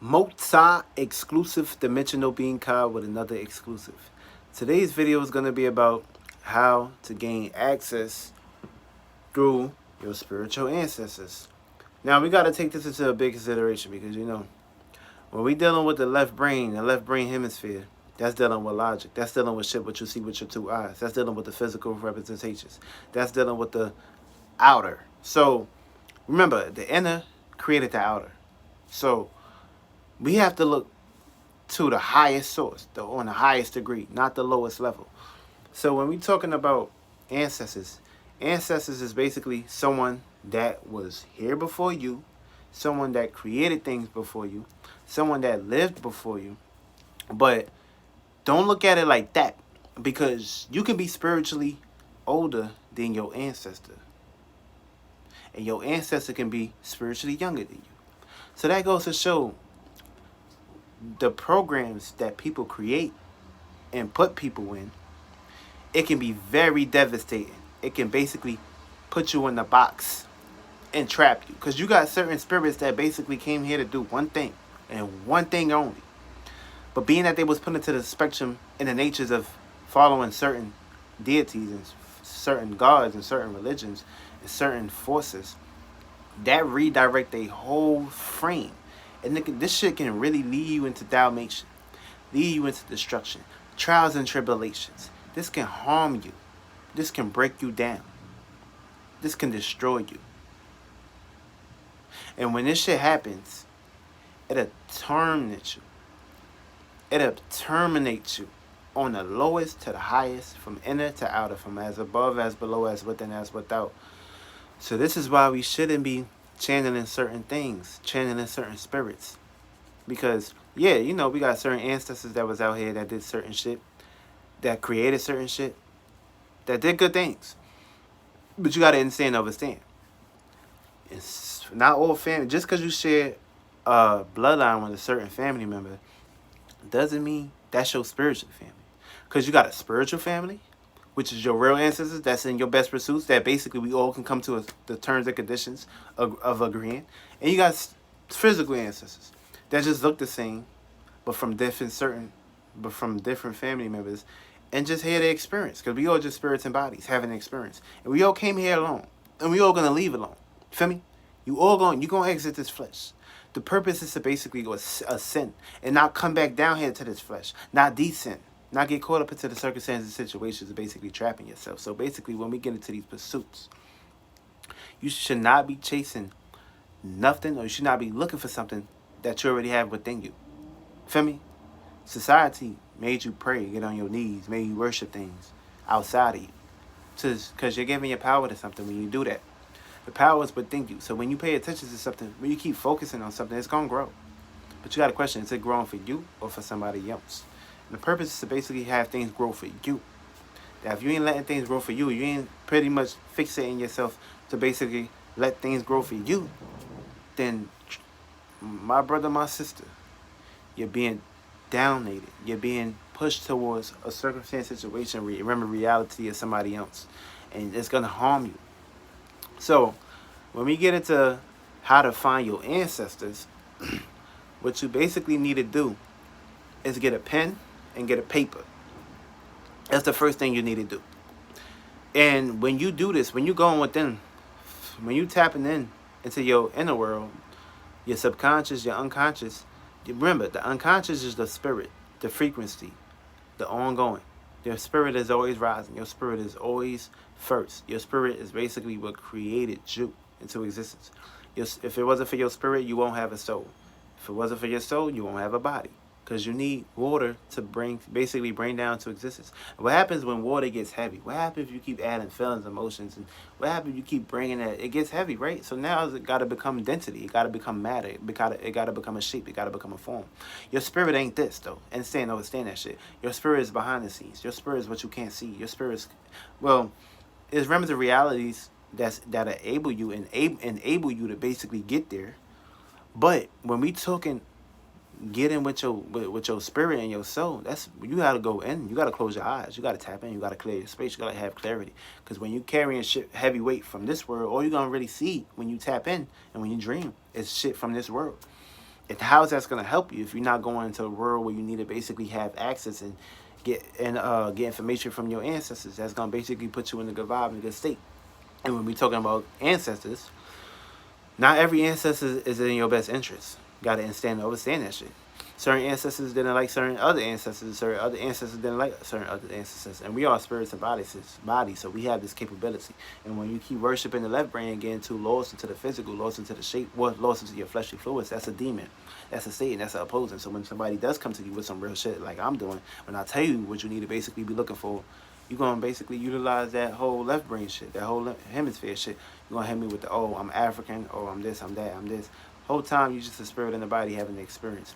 Mozart exclusive dimensional being card with another exclusive. Today's video is going to be about how to gain access through your spiritual ancestors. Now we got to take this into a big consideration because when we dealing with the left brain hemisphere, that's dealing with logic. That's dealing with shit what you see with your two eyes. That's dealing with the physical representations. That's dealing with the outer. So remember, the inner created the outer. So we have to look to the highest source, on the highest degree, not the lowest level. So when we're talking about ancestors, ancestors is basically someone that was here before you, someone that created things before you, someone that lived before you. But don't look at it like that, because you can be spiritually older than your ancestor, and your ancestor can be spiritually younger than you. So that goes to show the programs that people create and put people in, it can be very devastating. It can basically put you in the box and trap you, because you got certain spirits that basically came here to do one thing and one thing only. But being that they was put into the spectrum in the natures of following certain deities and certain gods and certain religions and certain forces, that redirect a whole frame. And this shit can really lead you into Dalmatian, lead you into destruction, trials and tribulations. This can harm you. This can break you down. This can destroy you. And when this shit happens, it'll terminate you. It'll terminate you on the lowest to the highest, from inner to outer, from as above, as below, as within, as without. So this is why we shouldn't be channeling certain things, channeling certain spirits. Because, yeah, we got certain ancestors that was out here that did certain shit, that created certain shit, that did good things. But you got to understand. It's not all family. Just because you share a bloodline with a certain family member doesn't mean that's your spiritual family. Because you got a spiritual family, which is your real ancestors, that's in your best pursuits, that basically we all can come to the terms and conditions of agreeing. And you got physical ancestors that just look the same, but from different family members, and just had the experience. Because we all just spirits and bodies having an experience. And we all came here alone. And we all going to leave alone. Feel me? You going to exit this flesh. The purpose is to basically go ascend and not come back down here to this flesh. Not descend. Not get caught up into the circumstances and situations of basically trapping yourself. So basically, when we get into these pursuits, you should not be chasing nothing, or you should not be looking for something that you already have within you. Feel me? Society made you pray, get on your knees, made you worship things outside of you. Because you're giving your power to something when you do that. The power is within you. So when you pay attention to something, when you keep focusing on something, it's going to grow. But you got to question, is it growing for you or for somebody else? And the purpose is to basically have things grow for you. Now, if you ain't letting things grow for you, you ain't pretty much fixating yourself to basically let things grow for you, then my brother, my sister, you're being downated. You're being pushed towards a circumstance, situation, remember reality of somebody else. And it's going to harm you. So, when we get into how to find your ancestors, what you basically need to do is get a pen and get a paper. That's the first thing you need to do. And when you do this, when you going within, when you tapping into your inner world, your subconscious, your unconscious, remember, the unconscious is the spirit, the frequency, the ongoing. Your spirit is always rising. Your spirit is always first. Your spirit is basically what created you into existence. If it wasn't for your spirit, you won't have a soul. If it wasn't for your soul, you won't have a body. Because you need water to bring down to existence. And what happens when water gets heavy? What happens if you keep adding feelings, emotions? And what happens if you keep bringing that? It gets heavy, right? So now it got to become density. It got to become matter. It got to become a shape. It got to become a form. Your spirit ain't this, though. Understand that shit. Your spirit is behind the scenes. Your spirit is what you can't see. Your spirit is, well, it's remnants of realities that enable you to basically get there. But when we talking get in with your spirit and your soul, that's, you got to go in. You got to close your eyes. You got to tap in. You got to clear your space. You got to have clarity. Because when you carrying shit heavy weight from this world, all you're going to really see when you tap in and when you dream is shit from this world. And how's that's gonna help you if you're not going into a world where you need to basically have access and get information from your ancestors? That's gonna basically put you in a good vibe and a good state. And when we're talking about ancestors, not every ancestor is in your best interest. Gotta understand that shit. Certain ancestors didn't like certain other ancestors. Certain other ancestors didn't like certain other ancestors. And we are spirits and bodies, so we have this capability. And when you keep worshiping the left brain, getting too lost into the physical, lost into the shape, lost into your fleshly fluids, that's a demon. That's a Satan. That's an opposing. So when somebody does come to you with some real shit like I'm doing, when I tell you what you need to basically be looking for, you're going to basically utilize that whole left brain shit, that whole hemisphere shit. You're going to hit me with the, oh, I'm African, oh, I'm this, I'm that, I'm this. Whole time you just a spirit in the body having the experience.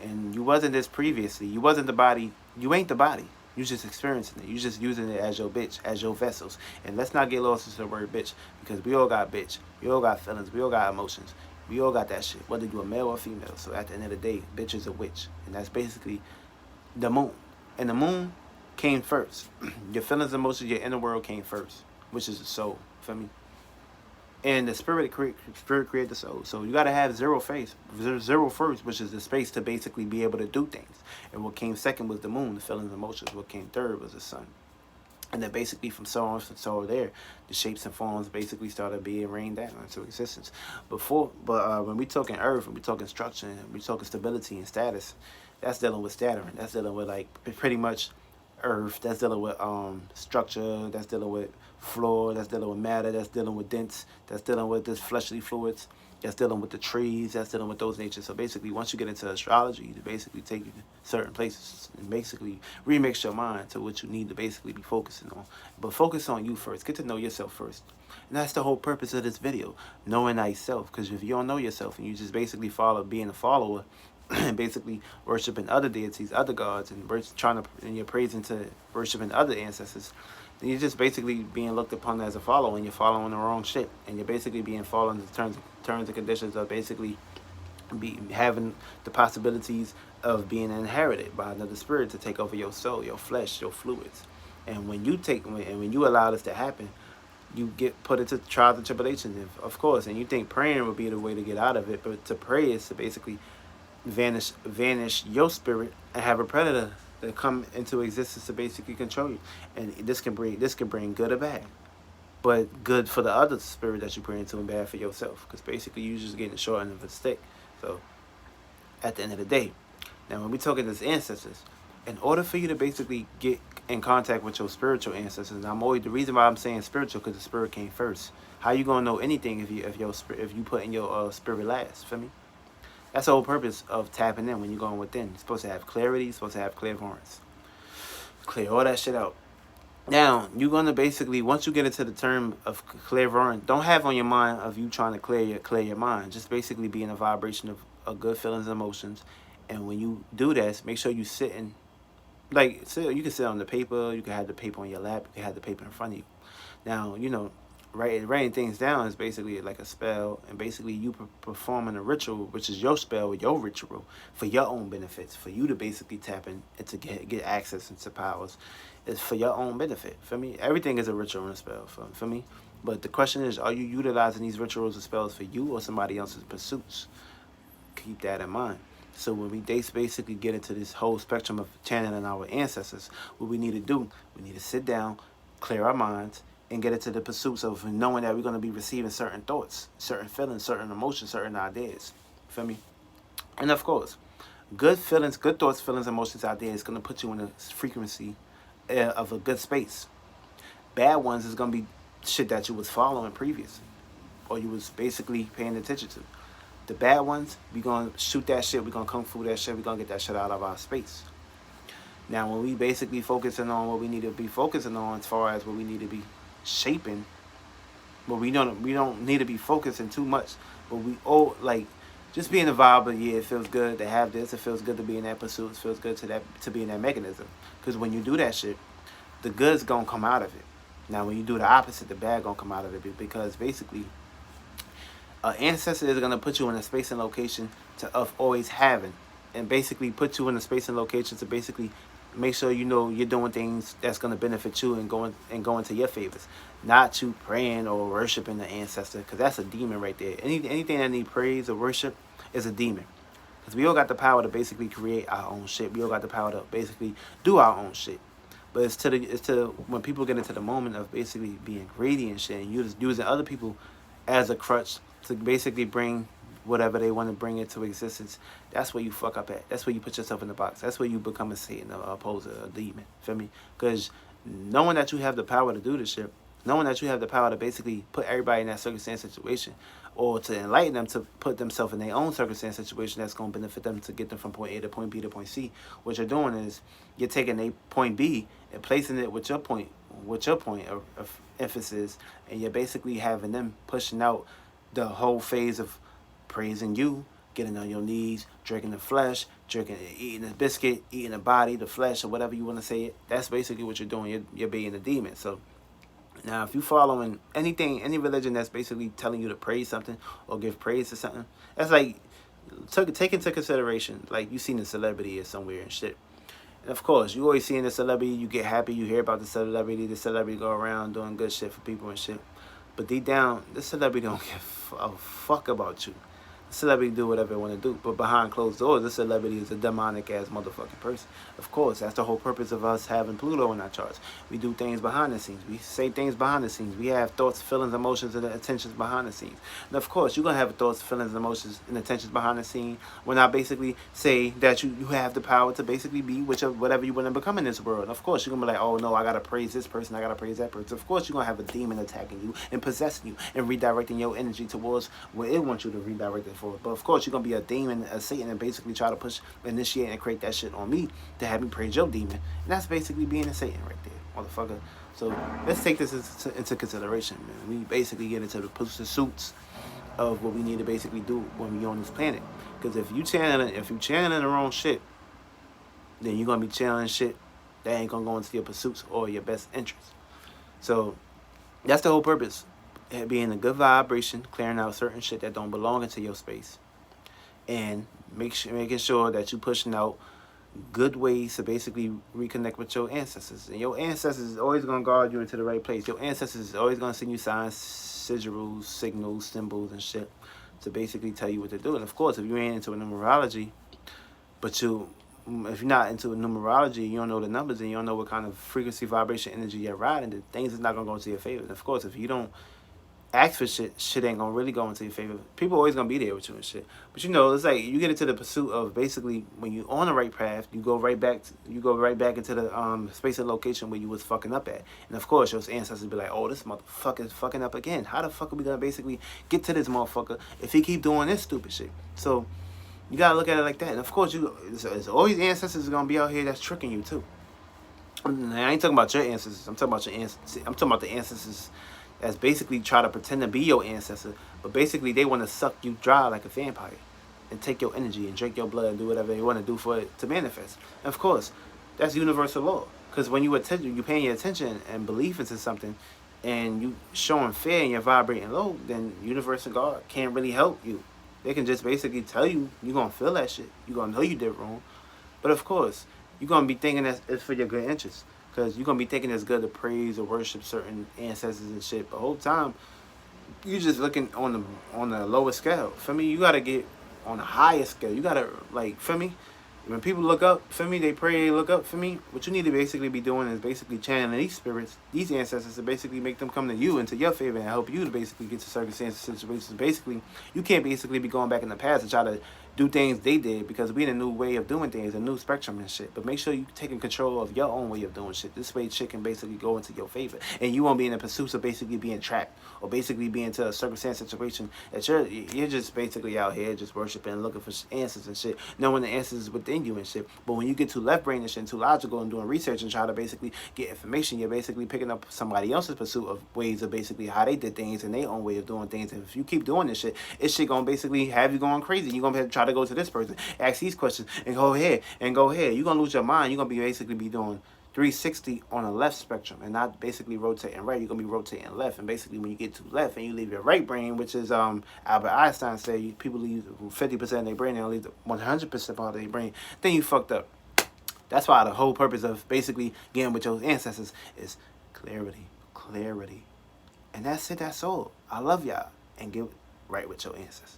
And you wasn't this previously. You wasn't the body. You ain't the body. You just experiencing it. You just using it as your bitch, as your vessels. And let's not get lost into the word bitch, because we all got bitch. We all got feelings. We all got emotions. We all got that shit, whether you're a male or female. So at the end of the day, bitch is a witch. And that's basically the moon. And the moon came first. Your feelings, emotions, your inner world came first, which is the soul. Feel me? And the spirit create the soul. So you gotta have zero first, which is the space to basically be able to do things. And what came second was the moon, the feelings, emotions. What came third was the sun. And then basically from so there, the shapes and forms basically started being rained down into existence. When we talking earth, when we talking structure, and we talking stability and status, that's dealing with scattering. That's dealing with like pretty much earth. That's dealing with structure. That's dealing with floor. That's dealing with matter. That's dealing with dense. That's dealing with this fleshly fluids. That's dealing with the trees. That's dealing with those natures. So basically, once you get into astrology, to basically take you to certain places and basically remix your mind to what you need to basically be focusing on. But focus on you first. Get to know yourself first. And that's the whole purpose of this video, knowing thyself. Because if you don't know yourself and you just basically being a follower, and basically worshiping other deities, other gods, and you're praising to worshiping other ancestors, then you're just basically being looked upon as a follower, and you're following the wrong shit, and you're basically being following the terms and conditions of basically having the possibilities of being inherited by another spirit to take over your soul, your flesh, your fluids. And when you allow this to happen, you get put into trials and tribulations, of course. And you think praying would be the way to get out of it, but to pray is to basically vanish your spirit and have a predator that come into existence to basically control you. And this can bring good or bad, but good for the other spirit that you pray into and bad for yourself, because basically you're just getting the short end of the stick. So at the end of the day, now when we talking as ancestors, in order for you to basically get in contact with your spiritual ancestors, and the reason why I'm saying spiritual, because the spirit came first. How you gonna know anything if you put in your spirit last? Feel me? That's the whole purpose of tapping in when you're going within. You're supposed to have clarity. You're supposed to have clairvoyance. Clear all that shit out. Now, you're going to basically, once you get into the term of clairvoyance, don't have on your mind of you trying to clear your mind. Just basically be in a vibration of good feelings and emotions. And when you do that, make sure you sitting, you can sit on the paper. You can have the paper on your lap. You can have the paper in front of you. Now, writing things down is basically like a spell, and basically you performing a ritual, which is your spell or your ritual for your own benefits, for you to basically tap in and to get access into powers. It's for your own benefit. For me, everything is a ritual and a spell. For me, but the question is, are you utilizing these rituals and spells for you or somebody else's pursuits? Keep that in mind. So when we basically get into this whole spectrum of channeling our ancestors, what we need to do, we need to sit down, clear our minds, and get into the pursuits of knowing that we're going to be receiving certain thoughts, certain feelings, certain emotions, certain ideas. Feel me? And of course, good feelings, good thoughts, feelings, emotions, ideas is going to put you in a frequency of a good space. Bad ones is going to be shit that you was following previously, or you was basically paying attention to. The bad ones, we're going to shoot that shit, we're going to kung fu that shit, we're going to get that shit out of our space. Now, when we basically focusing on what we need to be focusing on as far as what we need to be shaping, but we don't need to be focusing too much, but we all just be in the vibe of, yeah, it feels good to have this, it feels good to be in that pursuit, it feels good to be in that mechanism, because when you do that shit, the good's gonna come out of it. Now when you do the opposite, the bad gonna come out of it, because basically an ancestor is gonna put you in a space and location of always having, and basically put you in a space and location to basically make sure you're doing things that's going to benefit you and going to your favors. Not you praying or worshiping the ancestor, because that's a demon right there. Anything that needs praise or worship is a demon. Because we all got the power to basically create our own shit. We all got the power to basically do our own shit. But it's to when people get into the moment of basically being greedy and shit, and using other people as a crutch to basically bring whatever they want to bring into existence. That's where you fuck up at. That's where you put yourself in the box. That's where you become a Satan, opposed to a demon. Feel me? Because knowing that you have the power to do this shit, knowing that you have the power to basically put everybody in that circumstance situation, or to enlighten them to put themselves in their own circumstance situation that's going to benefit them to get them from point A to point B to point C. What you're doing is you're taking a point B and placing it with your point of emphasis, and you're basically having them pushing out the whole phase of praising you, getting on your knees, drinking the flesh, eating the biscuit, eating the body, the flesh, or whatever you want to say it. That's basically what you're doing. You're being a demon. So now, if you following anything, any religion that's basically telling you to praise something or give praise to something, that's like take into consideration, like you seen a celebrity or somewhere and shit. And of course, you always seeing the celebrity, you get happy, you hear about the celebrity go around doing good shit for people and shit. But deep down, this celebrity don't give a fuck about you. The celebrity do whatever they want to do. But behind closed doors, this celebrity is a demonic ass motherfucking person. Of course, that's the whole purpose of us having Pluto in our charts. We do things behind the scenes. We say things behind the scenes. We have thoughts, feelings, emotions, and intentions behind the scenes. And of course, you're going to have thoughts, feelings, emotions, and intentions behind the scene when I basically say that you have the power to basically be whatever you want to become in this world. And of course, you're going to be like, oh no, I got to praise this person, I got to praise that person. Of course, you're going to have a demon attacking you and possessing you and redirecting your energy towards where it wants you to redirect it for. But of course, you're going to be a demon, a Satan, and basically try to initiate, and create that shit on me to have me praise your demon. And that's basically being a Satan right there, motherfucker. So let's take this into consideration, man. We basically get into the pursuits of what we need to basically do when we on this planet. Because if you channeling the wrong shit, then you're going to be channeling shit that ain't going to go into your pursuits or your best interests. So that's the whole purpose. Being a good vibration, clearing out certain shit that don't belong into your space, and making sure that you're pushing out good ways to basically reconnect with your ancestors. And your ancestors is always going to guard you into the right place. Your ancestors is always going to send you signs, sigils, signals, symbols, and shit to basically tell you what to do. And of course, if you ain't into a numerology, if you're not into a numerology, you don't know the numbers, and you don't know what kind of frequency, vibration, energy you're riding, then things is not going to go into your favor. And of course, if you don't ask for shit ain't gonna really go into your favor. People always gonna be there with you and shit. But it's like you get into the pursuit of basically when you on the right path, you go right back into the space and location where you was fucking up at. And of course, your ancestors be like, oh, this motherfucker is fucking up again. How the fuck are we gonna basically get to this motherfucker if he keep doing this stupid shit? So you gotta look at it like that. And of course, it's always ancestors gonna be out here that's tricking you too. I ain't talking about your ancestors. I'm talking about the ancestors that's basically try to pretend to be your ancestor, but basically they want to suck you dry like a vampire and take your energy and drink your blood and do whatever they want to do for it to manifest. And of course, that's universal law. Because when you're paying your attention and belief into something, and you showing fear and you're vibrating low, then universe and God can't really help you. They can just basically tell you you're gonna feel that shit. You're gonna know you did wrong, but of course, you're gonna be thinking that it's for your good interest. Because you're going to be thinking it's good to praise or worship certain ancestors and shit. But the whole time, you're just looking on the lower scale. For me, you got to get on the highest scale. You got to, for me, when people look up, for me, they pray, they look up for me. What you need to basically be doing is basically channeling these spirits, these ancestors, to basically make them come to you into your favor and help you to basically get to circumstances, situations. Basically, you can't basically be going back in the past and try to do things they did, because we in a new way of doing things, a new spectrum and shit. But make sure you taking control of your own way of doing shit. This way shit can basically go into your favor, and you won't be in the pursuit of basically being trapped or basically being into a circumstance situation that you're just basically out here just worshiping and looking for answers and shit, knowing the answers is within you and shit. But when you get too left brainish and too logical and doing research and try to basically get information, you're basically picking up somebody else's pursuit of ways of basically how they did things and their own way of doing things. And if you keep doing this shit, it's shit gonna basically have you going crazy. You're gonna have to try to go to this person, ask these questions, and go ahead. You're gonna lose your mind. You're gonna be basically be doing 360 on a left spectrum and not basically rotating right. You're gonna be rotating left, and basically when you get to left and you leave your right brain, which is Albert Einstein said people leave 50% of their brain, they don't leave 100% of their brain, then you fucked up. That's why the whole purpose of basically getting with your ancestors is clarity. And that's it. That's all. I love y'all, and get right with your ancestors.